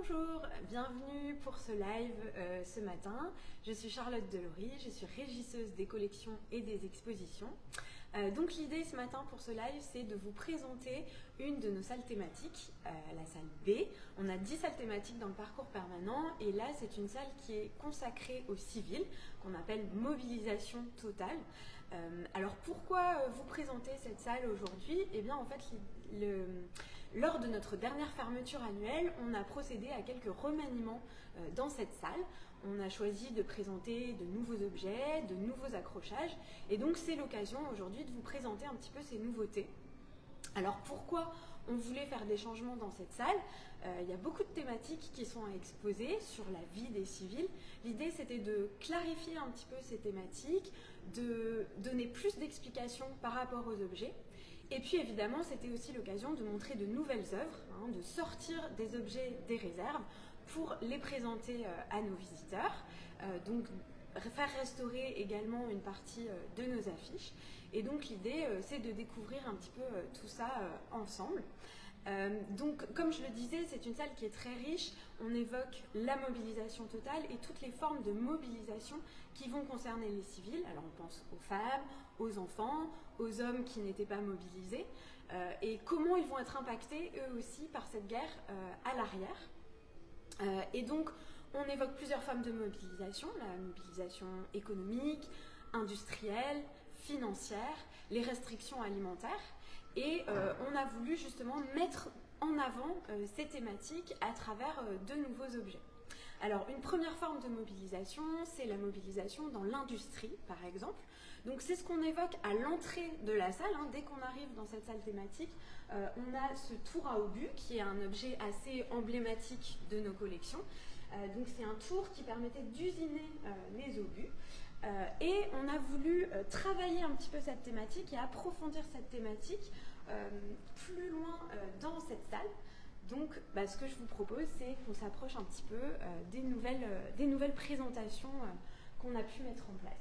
Bonjour, bienvenue pour ce live ce matin. Je suis Charlotte Delory, je suis régisseuse des collections et des expositions. Donc l'idée ce matin pour ce live, c'est de vous présenter une de nos salles thématiques, la salle B. On a 10 salles thématiques dans le parcours permanent et là c'est une salle qui est consacrée aux civils, qu'on appelle mobilisation totale. Alors pourquoi vous présenter cette salle aujourd'hui? Eh bien en fait, lors de notre dernière fermeture annuelle, on a procédé à quelques remaniements dans cette salle. On a choisi de présenter de nouveaux objets, de nouveaux accrochages, et donc c'est l'occasion aujourd'hui de vous présenter un petit peu ces nouveautés. Alors pourquoi on voulait faire des changements dans cette salle? Il y a beaucoup de thématiques qui sont à exposer sur la vie des civils. L'idée c'était de clarifier un petit peu ces thématiques, de donner plus d'explications par rapport aux objets. Et puis évidemment, c'était aussi l'occasion de montrer de nouvelles œuvres, de sortir des objets des réserves pour les présenter à nos visiteurs. Donc faire restaurer également une partie de nos affiches. Et donc l'idée, c'est de découvrir un petit peu tout ça ensemble. Donc comme je le disais, c'est une salle qui est très riche. On évoque la mobilisation totale et toutes les formes de mobilisation qui vont concerner les civils. Alors on pense aux femmes, aux enfants, aux hommes qui n'étaient pas mobilisés, et comment ils vont être impactés eux aussi par cette guerre à l'arrière. Et donc on évoque plusieurs formes de mobilisation, la mobilisation économique, industrielle, financière, les restrictions alimentaires, et on a voulu justement mettre en avant ces thématiques à travers de nouveaux objets. Alors, une première forme de mobilisation, c'est la mobilisation dans l'industrie, par exemple. Donc, c'est ce qu'on évoque à l'entrée de la salle. Dès qu'on arrive dans cette salle thématique, on a ce tour à obus, qui est un objet assez emblématique de nos collections. Donc, c'est un tour qui permettait d'usiner les obus. Et on a voulu travailler un petit peu cette thématique et approfondir cette thématique plus loin dans cette salle. Donc, ce que je vous propose, c'est qu'on s'approche un petit peu des nouvelles présentations qu'on a pu mettre en place.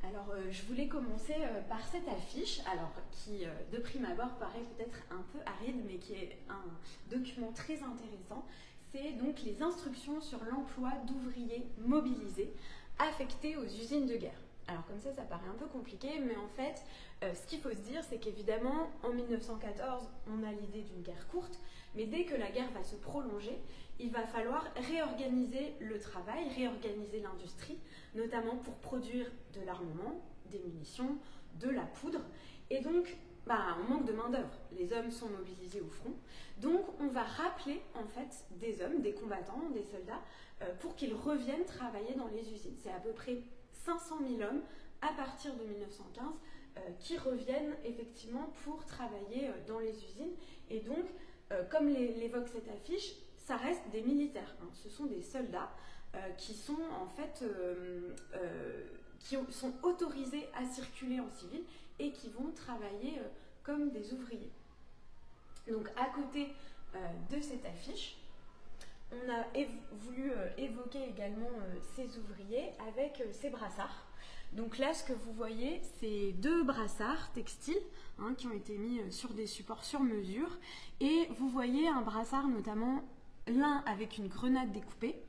Alors, je voulais commencer par cette affiche, qui de prime abord paraît peut-être un peu aride, mais qui est un document très intéressant. C'est donc les instructions sur l'emploi d'ouvriers mobilisés affectés aux usines de guerre. Alors comme ça paraît un peu compliqué, mais en fait, ce qu'il faut se dire, c'est qu'évidemment, en 1914, on a l'idée d'une guerre courte, mais dès que la guerre va se prolonger, il va falloir réorganiser le travail, réorganiser l'industrie, notamment pour produire de l'armement, des munitions, de la poudre, et donc on manque de main-d'œuvre. Les hommes sont mobilisés au front, donc on va rappeler en fait des hommes, des combattants, des soldats, pour qu'ils reviennent travailler dans les usines. C'est à peu près 500 000 hommes à partir de 1915 qui reviennent effectivement pour travailler dans les usines. Et donc, comme l'évoque cette affiche, ça reste des militaires. Ce sont des soldats qui sont en fait sont autorisés à circuler en civil et qui vont travailler comme des ouvriers. Donc, à côté de cette affiche, on a voulu évoquer également ces ouvriers avec ces brassards. Donc là, ce que vous voyez, c'est 2 brassards textiles qui ont été mis sur des supports sur mesure. Et vous voyez un brassard notamment, l'un avec une grenade découpée,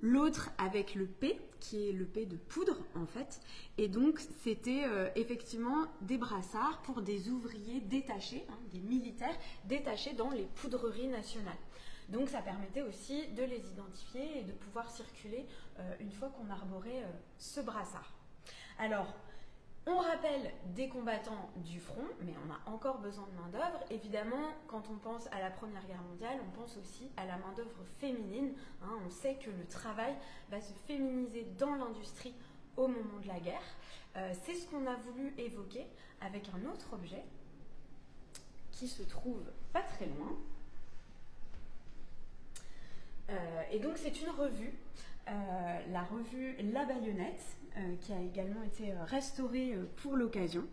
l'autre avec le P, qui est le P de poudre en fait. Et donc c'était effectivement des brassards pour des ouvriers détachés, des militaires détachés dans les poudreries nationales. Donc ça permettait aussi de les identifier et de pouvoir circuler une fois qu'on arborait ce brassard. Alors, on rappelle des combattants du front, mais on a encore besoin de main-d'œuvre. Évidemment, quand on pense à la Première Guerre mondiale, on pense aussi à la main-d'œuvre féminine. On sait que le travail va se féminiser dans l'industrie au moment de la guerre. C'est ce qu'on a voulu évoquer avec un autre objet qui se trouve pas très loin. Et donc c'est une revue, la revue La Baïonnette, qui a également été restaurée pour l'occasion.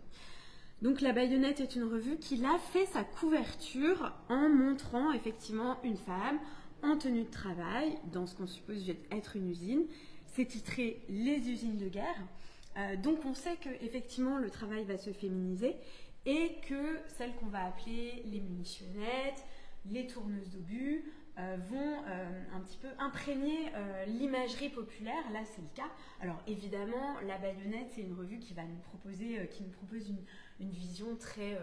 Donc La Baïonnette est une revue qui a fait sa couverture en montrant effectivement une femme en tenue de travail dans ce qu'on suppose être une usine. C'est titré Les usines de guerre. Donc on sait qu'effectivement le travail va se féminiser et que celles qu'on va appeler les munitionnettes, les tourneuses d'obus, vont un petit peu imprégner l'imagerie populaire. Là, c'est le cas. Alors, évidemment, La Baïonnette, c'est une revue qui nous propose une vision très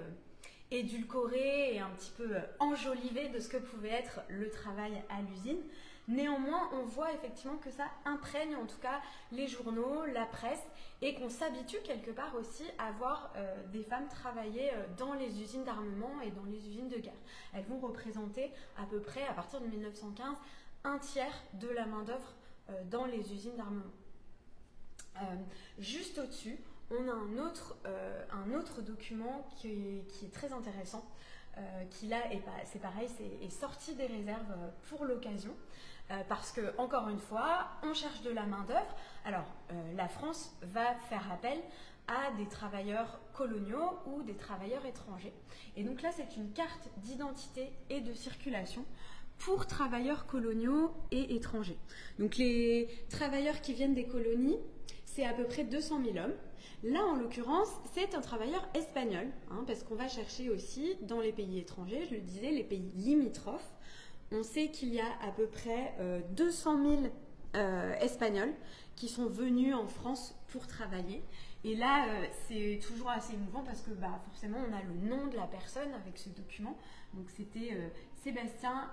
édulcorée et un petit peu enjolivée de ce que pouvait être le travail à l'usine. Néanmoins, on voit effectivement que ça imprègne en tout cas les journaux, la presse, et qu'on s'habitue quelque part aussi à voir des femmes travailler dans les usines d'armement et dans les usines de guerre. Elles vont représenter à peu près, à partir de 1915, un tiers de la main-d'œuvre dans les usines d'armement. Juste au-dessus, on a un autre document qui est très intéressant, qui là, c'est pareil, est sorti des réserves pour l'occasion. Parce que, encore une fois, on cherche de la main-d'œuvre. Alors, la France va faire appel à des travailleurs coloniaux ou des travailleurs étrangers. Et donc là, c'est une carte d'identité et de circulation pour travailleurs coloniaux et étrangers. Donc, les travailleurs qui viennent des colonies, c'est à peu près 200 000 hommes. Là, en l'occurrence, c'est un travailleur espagnol, parce qu'on va chercher aussi dans les pays étrangers, je le disais, les pays limitrophes. On sait qu'il y a à peu près 200 000 Espagnols qui sont venus en France pour travailler. Et là, c'est toujours assez émouvant parce que forcément, on a le nom de la personne avec ce document. Donc, c'était Sébastien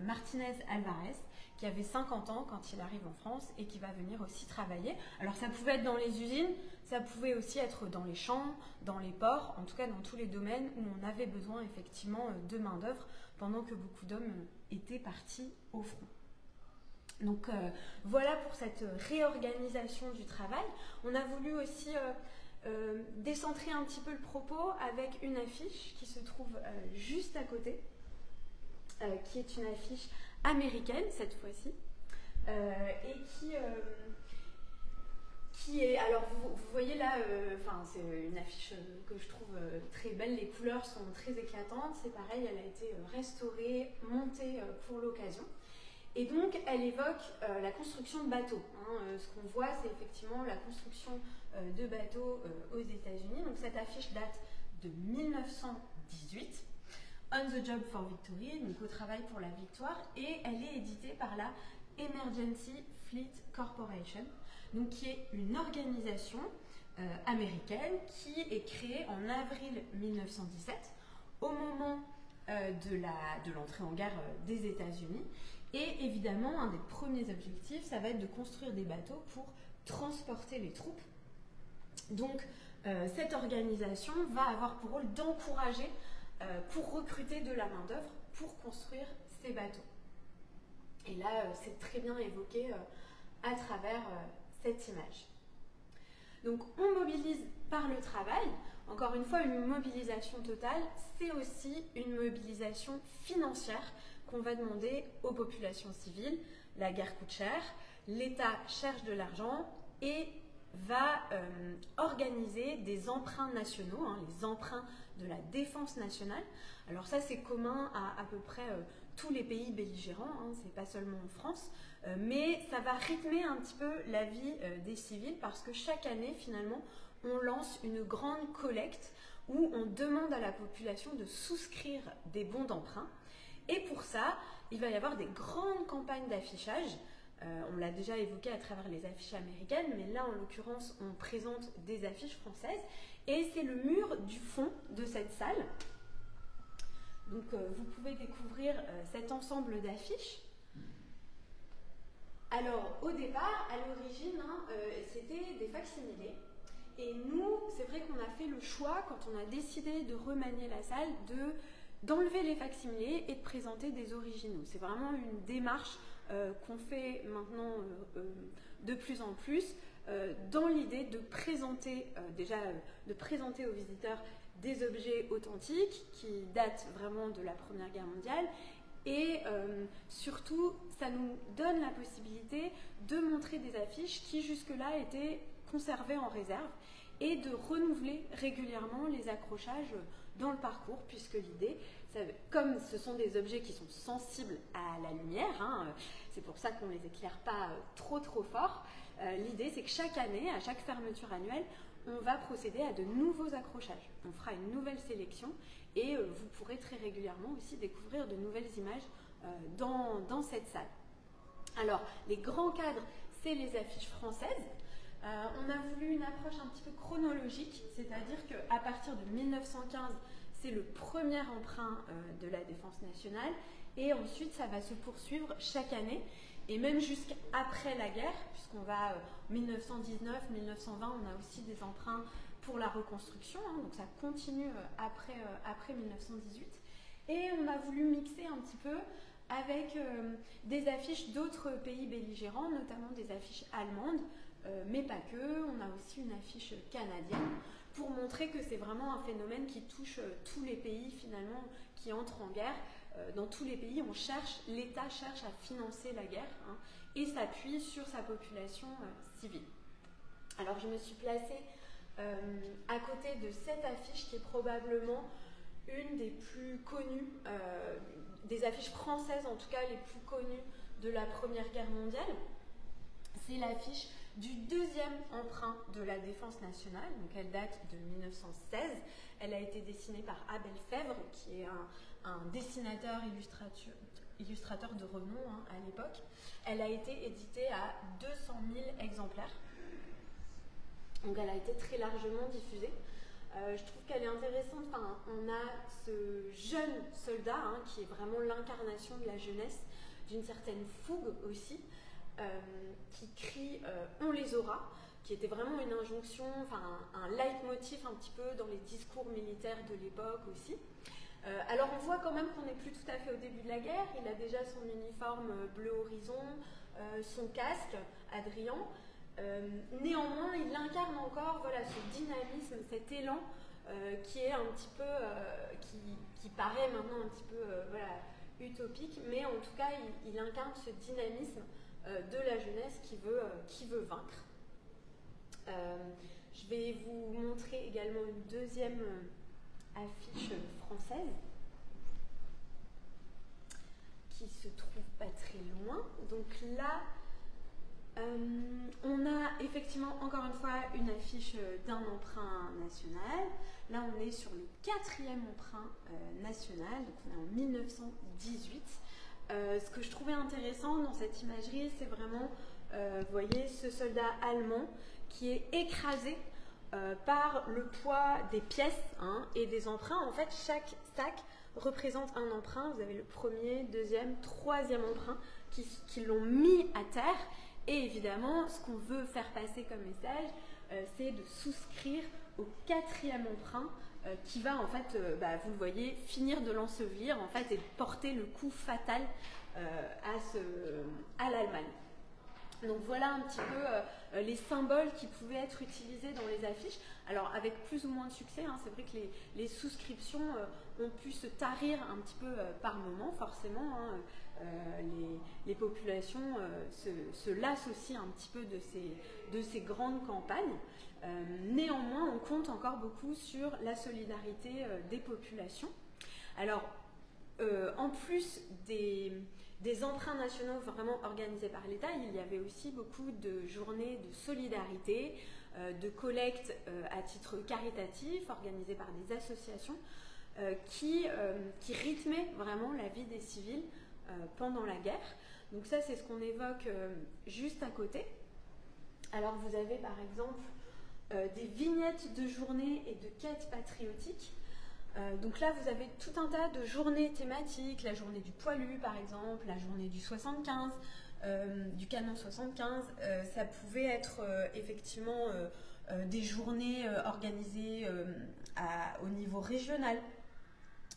Martinez Alvarez, qui avait 50 ans quand il arrive en France et qui va venir aussi travailler. Alors, ça pouvait être dans les usines, ça pouvait aussi être dans les champs, dans les ports, en tout cas dans tous les domaines où on avait besoin effectivement de main-d'œuvre pendant que beaucoup d'hommes étaient partis au front. Donc voilà pour cette réorganisation du travail. On a voulu aussi décentrer un petit peu le propos avec une affiche qui se trouve juste à côté, qui est une affiche américaine cette fois-ci, et qui est, alors vous voyez là, c'est une affiche que je trouve très belle, les couleurs sont très éclatantes, c'est pareil, elle a été restaurée, montée pour l'occasion. Et donc, elle évoque la construction de bateaux. Ce qu'on voit, c'est effectivement la construction de bateaux aux États-Unis. Donc, cette affiche date de 1918, On the Job for Victory, donc au travail pour la victoire, et elle est éditée par la Emergency Fleet Corporation, donc qui est une organisation américaine qui est créée en avril 1917, au moment de l'entrée en guerre des États-Unis. Et évidemment, un des premiers objectifs, ça va être de construire des bateaux pour transporter les troupes. Donc, cette organisation va avoir pour rôle d'encourager pour recruter de la main-d'œuvre pour construire ces bateaux. Et là, c'est très bien évoqué à travers cette image. Donc, on mobilise par le travail. Encore une fois, une mobilisation totale, c'est aussi une mobilisation financière qu'on va demander aux populations civiles. La guerre coûte cher, l'État cherche de l'argent et va organiser des emprunts nationaux, les emprunts de la défense nationale. Alors ça, c'est commun à peu près tous les pays belligérants, c'est pas seulement en France, mais ça va rythmer un petit peu la vie des civils parce que chaque année, finalement, on lance une grande collecte où on demande à la population de souscrire des bons d'emprunt. Et pour ça, il va y avoir des grandes campagnes d'affichage. On l'a déjà évoqué à travers les affiches américaines, mais là, en l'occurrence, on présente des affiches françaises. Et c'est le mur du fond de cette salle. Donc, vous pouvez découvrir cet ensemble d'affiches. Alors, au départ, à l'origine, c'était des facsimilés. Et nous, c'est vrai qu'on a fait le choix, quand on a décidé de remanier la salle, d'enlever les facsimilés et de présenter des originaux. C'est vraiment une démarche qu'on fait maintenant de plus en plus dans l'idée de présenter, de présenter aux visiteurs des objets authentiques qui datent vraiment de la Première Guerre mondiale et surtout, ça nous donne la possibilité de montrer des affiches qui jusque-là étaient conservées en réserve et de renouveler régulièrement les accrochages dans le parcours, puisque l'idée, comme ce sont des objets qui sont sensibles à la lumière, c'est pour ça qu'on ne les éclaire pas trop fort, L'idée, c'est que chaque année, à chaque fermeture annuelle, on va procéder à de nouveaux accrochages. On fera une nouvelle sélection et vous pourrez très régulièrement aussi découvrir de nouvelles images dans cette salle. Alors, les grands cadres, c'est les affiches françaises. On a voulu une approche un petit peu chronologique, c'est-à-dire qu'à partir de 1915, c'est le premier emprunt de la défense nationale, et ensuite ça va se poursuivre chaque année, et même jusqu'après la guerre, puisqu'on va 1919, 1920, on a aussi des emprunts pour la reconstruction, hein, donc ça continue après 1918. Et on a voulu mixer un petit peu avec des affiches d'autres pays belligérants, notamment des affiches allemandes, mais pas que. On a aussi une affiche canadienne pour montrer que c'est vraiment un phénomène qui touche tous les pays finalement qui entrent en guerre. Dans tous les pays, l'État cherche à financer la guerre, hein, et s'appuie sur sa population civile. Alors je me suis placée à côté de cette affiche qui est probablement une des plus connues, des affiches françaises en tout cas les plus connues de la Première Guerre mondiale. C'est l'affiche du deuxième emprunt de la défense nationale, donc elle date de 1916. Elle a été dessinée par Abel Fèvre, qui est un dessinateur illustrateur de renom, hein, à l'époque. Elle a été éditée à 200 000 exemplaires. Donc elle a été très largement diffusée. Je trouve qu'elle est intéressante. Enfin, on a ce jeune soldat, hein, qui est vraiment l'incarnation de la jeunesse, d'une certaine fougue aussi, qui crie « on les aura », qui était vraiment une injonction, enfin un leitmotiv un petit peu dans les discours militaires de l'époque aussi. Alors on voit quand même qu'on n'est plus tout à fait au début de la guerre. Il a déjà son uniforme bleu horizon, son casque, Adrien. Néanmoins, il incarne encore, voilà, ce dynamisme, cet élan qui est un petit peu, qui paraît maintenant un petit peu voilà, utopique, mais en tout cas, il incarne ce dynamisme de la jeunesse qui veut vaincre. Je vais vous montrer également une deuxième affiche française qui se trouve pas très loin. Donc là, on a effectivement encore une fois une affiche d'un emprunt national. Là, on est sur le 4e emprunt national, donc on est en 1918. Ce que je trouvais intéressant dans cette imagerie, c'est vraiment, vous voyez, ce soldat allemand qui est écrasé par le poids des pièces, hein, et des emprunts. En fait, chaque sac représente un emprunt. Vous avez le premier, deuxième, troisième emprunt qui l'ont mis à terre. Et évidemment, ce qu'on veut faire passer comme message, c'est de souscrire au 4e emprunt qui va, en fait, vous le voyez, finir de l'ensevelir, en fait, et de porter le coup fatal à l'Allemagne. Donc voilà un petit peu les symboles qui pouvaient être utilisés dans les affiches. Alors avec plus ou moins de succès, hein, c'est vrai que les souscriptions ont pu se tarir un petit peu par moment, forcément. Hein, les populations se lassent aussi un petit peu de ces grandes campagnes. Néanmoins, on compte encore beaucoup sur la solidarité des populations. Alors, en plus des emprunts nationaux vraiment organisés par l'État, il y avait aussi beaucoup de journées de solidarité, de collectes à titre caritatif, organisées par des associations qui rythmaient vraiment la vie des civils pendant la guerre. Donc ça, c'est ce qu'on évoque juste à côté. Alors vous avez par exemple des vignettes de journées et de quêtes patriotiques. Donc là, vous avez tout un tas de journées thématiques, la journée du poilu par exemple, la journée du 75, du canon 75. Ça pouvait être effectivement des journées organisées au niveau régional.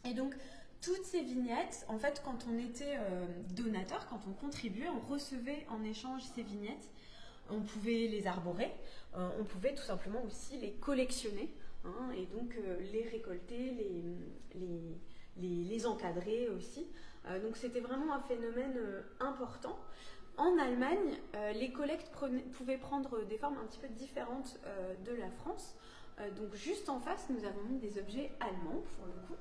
Et donc, toutes ces vignettes, en fait, quand on était donateur, quand on contribuait, on recevait en échange ces vignettes. On pouvait les arborer, on pouvait tout simplement aussi les collectionner, hein, et donc les récolter, les encadrer aussi. Donc c'était vraiment un phénomène important. En Allemagne, les collectes pouvaient prendre des formes un petit peu différentes de la France. Donc juste en face, nous avons mis des objets allemands pour le coup.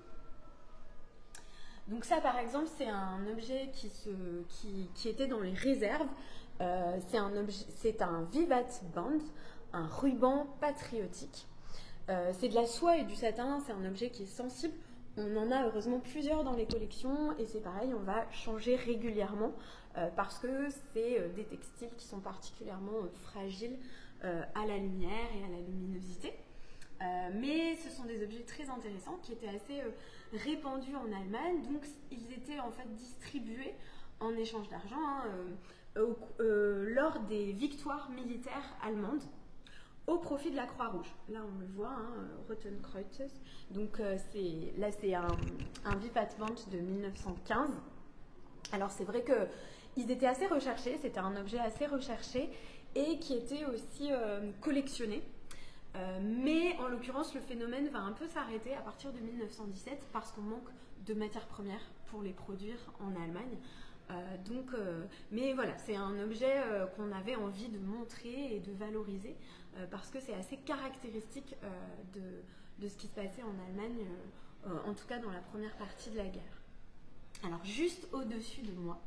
Donc ça, par exemple, c'est un objet qui était dans les réserves. C'est un Vivat Band, un ruban patriotique. C'est de la soie et du satin, c'est un objet qui est sensible. On en a heureusement plusieurs dans les collections et c'est pareil, on va changer régulièrement parce que c'est des textiles qui sont particulièrement fragiles à la lumière et à la luminosité. Mais ce sont des objets très intéressants qui étaient assez répandus en Allemagne, donc ils étaient en fait distribués en échange d'argent lors des victoires militaires allemandes au profit de la Croix-Rouge. Là on le voit, Rotenkreuzes. Donc là c'est un Vivat-Band de 1915. Alors c'est vrai qu'ils étaient assez recherchés, c'était un objet assez recherché et qui était aussi collectionné. Mais en l'occurrence, le phénomène va un peu s'arrêter à partir de 1917 parce qu'on manque de matières premières pour les produire en Allemagne. Mais voilà, c'est un objet qu'on avait envie de montrer et de valoriser parce que c'est assez caractéristique de ce qui se passait en Allemagne, en tout cas dans la première partie de la guerre. Alors juste au-dessus de moi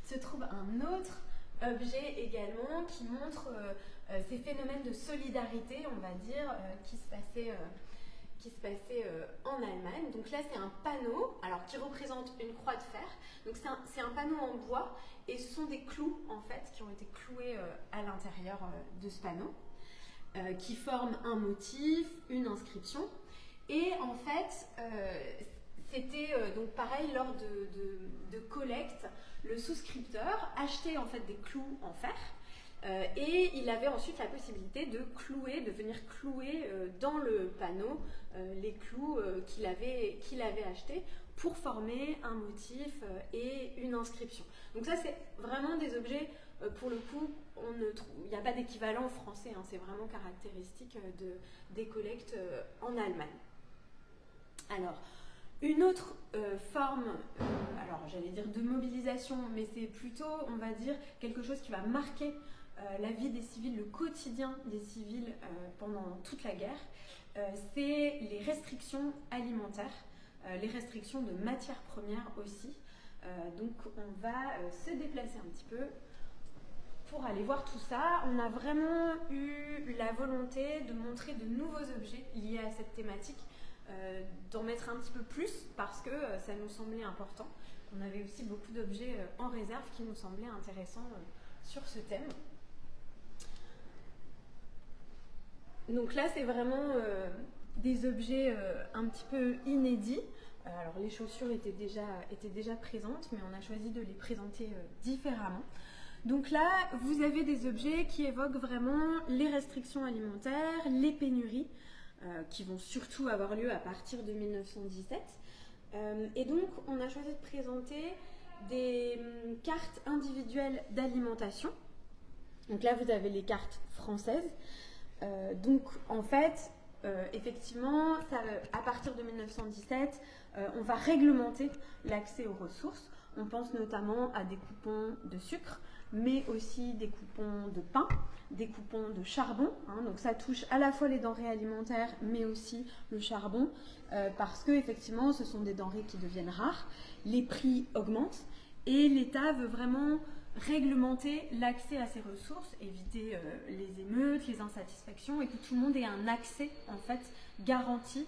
se trouve un autre objet également qui montre ces phénomènes de solidarité, on va dire, qui se passaient en Allemagne. Donc là, c'est un panneau qui représente une croix de fer. Donc c'est un panneau en bois et ce sont des clous en fait qui ont été cloués à l'intérieur de ce panneau qui forment un motif, une inscription. Et en fait, c'était donc pareil lors de collecte, le souscripteur achetait en fait des clous en fer. Et il avait ensuite la possibilité de venir clouer dans le panneau les clous qu'il avait achetés pour former un motif et une inscription. Donc ça c'est vraiment des objets, pour le coup, il n'y a pas d'équivalent français, c'est vraiment caractéristique des collectes en Allemagne. Alors, une autre forme, j'allais dire de mobilisation, mais c'est plutôt, on va dire, quelque chose qui va marquer la vie des civils, le quotidien des civils pendant toute la guerre, c'est les restrictions alimentaires, les restrictions de matières premières aussi. Donc on va se déplacer un petit peu pour aller voir tout ça. On a vraiment eu la volonté de montrer de nouveaux objets liés à cette thématique, d'en mettre un petit peu plus parce que ça nous semblait important. On avait aussi beaucoup d'objets en réserve qui nous semblaient intéressants sur ce thème. Donc là, c'est vraiment des objets un petit peu inédits. Alors les chaussures étaient déjà présentes, mais on a choisi de les présenter différemment. Donc là, vous avez des objets qui évoquent vraiment les restrictions alimentaires, les pénuries, qui vont surtout avoir lieu à partir de 1917. Et donc, on a choisi de présenter des cartes individuelles d'alimentation. Donc là, vous avez les cartes françaises. Donc, en fait, effectivement, à partir de 1917, on va réglementer l'accès aux ressources. On pense notamment à des coupons de sucre, mais aussi des coupons de pain, des coupons de charbon. Donc ça touche à la fois les denrées alimentaires, mais aussi le charbon, parce que effectivement, ce sont des denrées qui deviennent rares. Les prix augmentent et l'État veut vraiment réglementer l'accès à ces ressources, éviter les émeutes, les insatisfactions, et que tout le monde ait un accès en fait garanti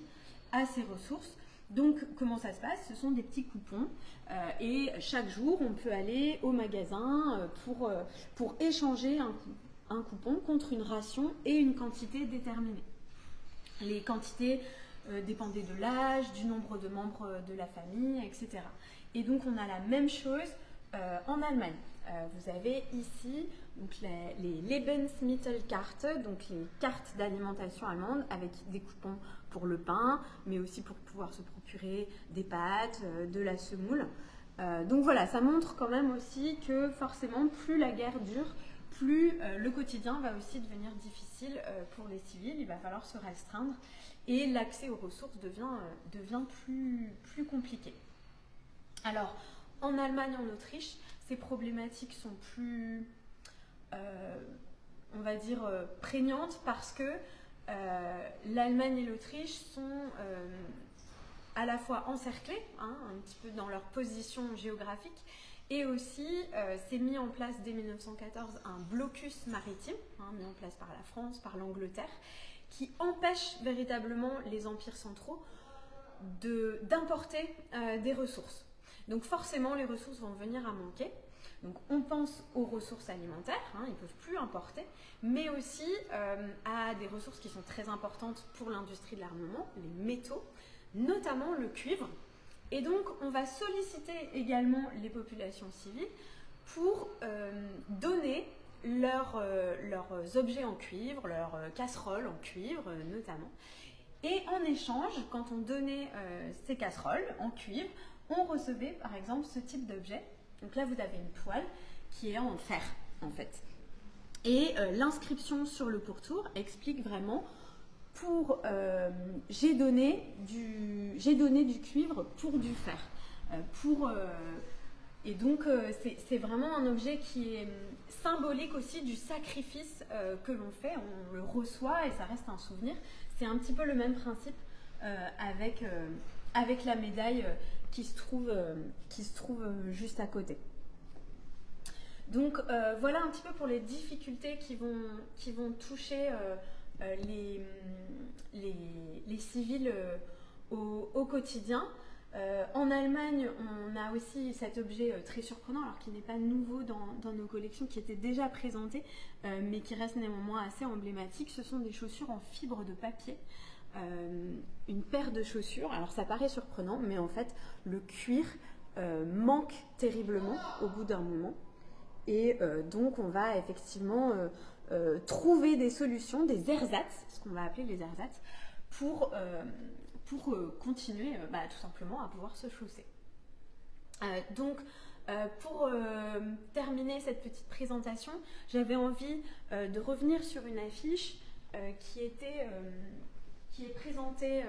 à ces ressources. Donc, comment ça se passe? Ce sont des petits coupons et chaque jour, on peut aller au magasin pour échanger un coupon contre une ration et une quantité déterminée. Les quantités dépendaient de l'âge, du nombre de membres de la famille, etc. Et donc, on a la même chose en Allemagne. Vous avez ici donc les Lebensmittelkarte, donc les cartes d'alimentation allemandes avec des coupons pour le pain, mais aussi pour pouvoir se procurer des pâtes, de la semoule. Donc voilà, ça montre quand même aussi que forcément, plus la guerre dure, plus le quotidien va aussi devenir difficile pour les civils, il va falloir se restreindre et l'accès aux ressources devient plus compliqué. Alors, en Allemagne, en Autriche, ces problématiques sont plus, on va dire, prégnantes parce que l'Allemagne et l'Autriche sont à la fois encerclées, un petit peu dans leur position géographique, Et aussi, s'est mis en place dès 1914 un blocus maritime, mis en place par la France, par l'Angleterre, qui empêche véritablement les empires centraux d'importer des ressources. Donc forcément, les ressources vont venir à manquer. Donc on pense aux ressources alimentaires, ils ne peuvent plus importer, mais aussi à des ressources qui sont très importantes pour l'industrie de l'armement, les métaux, notamment le cuivre. Et donc, on va solliciter également les populations civiles pour donner leurs objets en cuivre, leurs casseroles en cuivre notamment. Et en échange, quand on donnait ces casseroles en cuivre, on recevait par exemple ce type d'objet. Donc là, vous avez une poêle qui est en fer en fait. Et l'inscription sur le pourtour explique vraiment j'ai donné du cuivre pour du fer. Et donc, c'est vraiment un objet qui est symbolique aussi du sacrifice que l'on fait. On le reçoit et ça reste un souvenir. C'est un petit peu le même principe avec la médaille qui se trouve juste à côté. Donc, voilà un petit peu pour les difficultés qui vont toucher les civils au quotidien. En Allemagne, on a aussi cet objet très surprenant, alors qui n'est pas nouveau dans nos collections, qui était déjà présenté, mais qui reste néanmoins assez emblématique. Ce sont des chaussures en fibre de papier, une paire de chaussures. Alors ça paraît surprenant, mais en fait, le cuir manque terriblement au bout d'un moment. Et donc, on va effectivement trouver des solutions, des ersatz, ce qu'on va appeler les ersatz, pour continuer tout simplement à pouvoir se chausser. Donc, pour terminer cette petite présentation, j'avais envie de revenir sur une affiche qui est présentée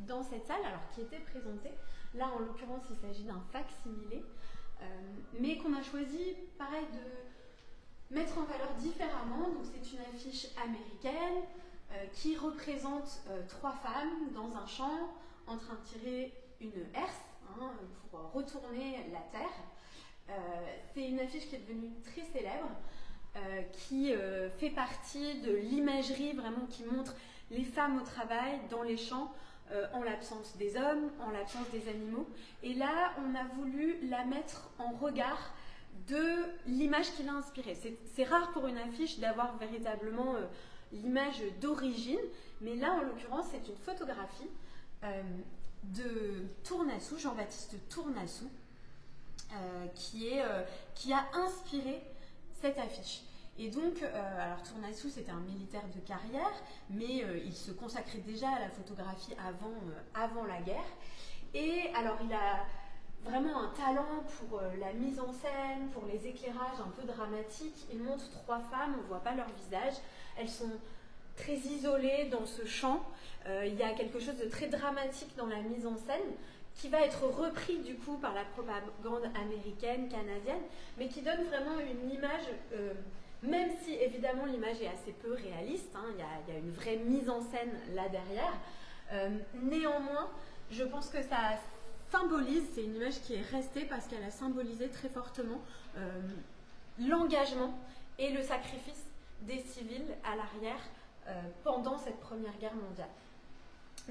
dans cette salle, alors qui était présentée, là en l'occurrence il s'agit d'un fac-similé, mais qu'on a choisi, pareil, de mettre en valeur différemment. Donc c'est une affiche américaine qui représente 3 femmes dans un champ en train de tirer une herse pour retourner la terre. C'est une affiche qui est devenue très célèbre, qui fait partie de l'imagerie vraiment qui montre les femmes au travail dans les champs, en l'absence des hommes, en l'absence des animaux. Et là, on a voulu la mettre en regard de l'image qui l'a inspirée. C'est rare pour une affiche d'avoir véritablement l'image d'origine, mais là, en l'occurrence, c'est une photographie de Tournassou, Jean-Baptiste Tournassou, qui a inspiré cette affiche. Et donc, alors Tournassou, c'était un militaire de carrière, mais il se consacrait déjà à la photographie avant la guerre. Et alors, il a vraiment un talent pour la mise en scène, pour les éclairages un peu dramatiques. Il montre 3 femmes, on ne voit pas leur visage. Elles sont très isolées dans ce champ. Il y a quelque chose de très dramatique dans la mise en scène, qui va être repris du coup par la propagande américaine, canadienne, mais qui donne vraiment une image... même si évidemment l'image est assez peu réaliste, il y a une vraie mise en scène là derrière, néanmoins je pense que ça symbolise, c'est une image qui est restée parce qu'elle a symbolisé très fortement l'engagement et le sacrifice des civils à l'arrière pendant cette Première Guerre mondiale.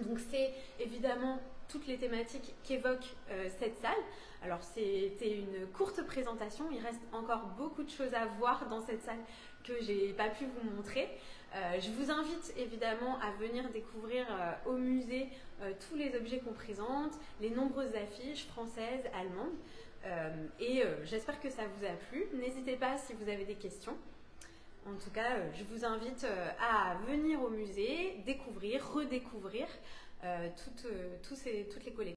Donc c'est évidemment toutes les thématiques qu'évoque cette salle. Alors c'était une courte présentation, il reste encore beaucoup de choses à voir dans cette salle que j'ai pas pu vous montrer. Je vous invite évidemment à venir découvrir au musée tous les objets qu'on présente, les nombreuses affiches françaises, allemandes, et j'espère que ça vous a plu. N'hésitez pas si vous avez des questions. En tout cas, je vous invite à venir au musée, découvrir, redécouvrir toutes les collections.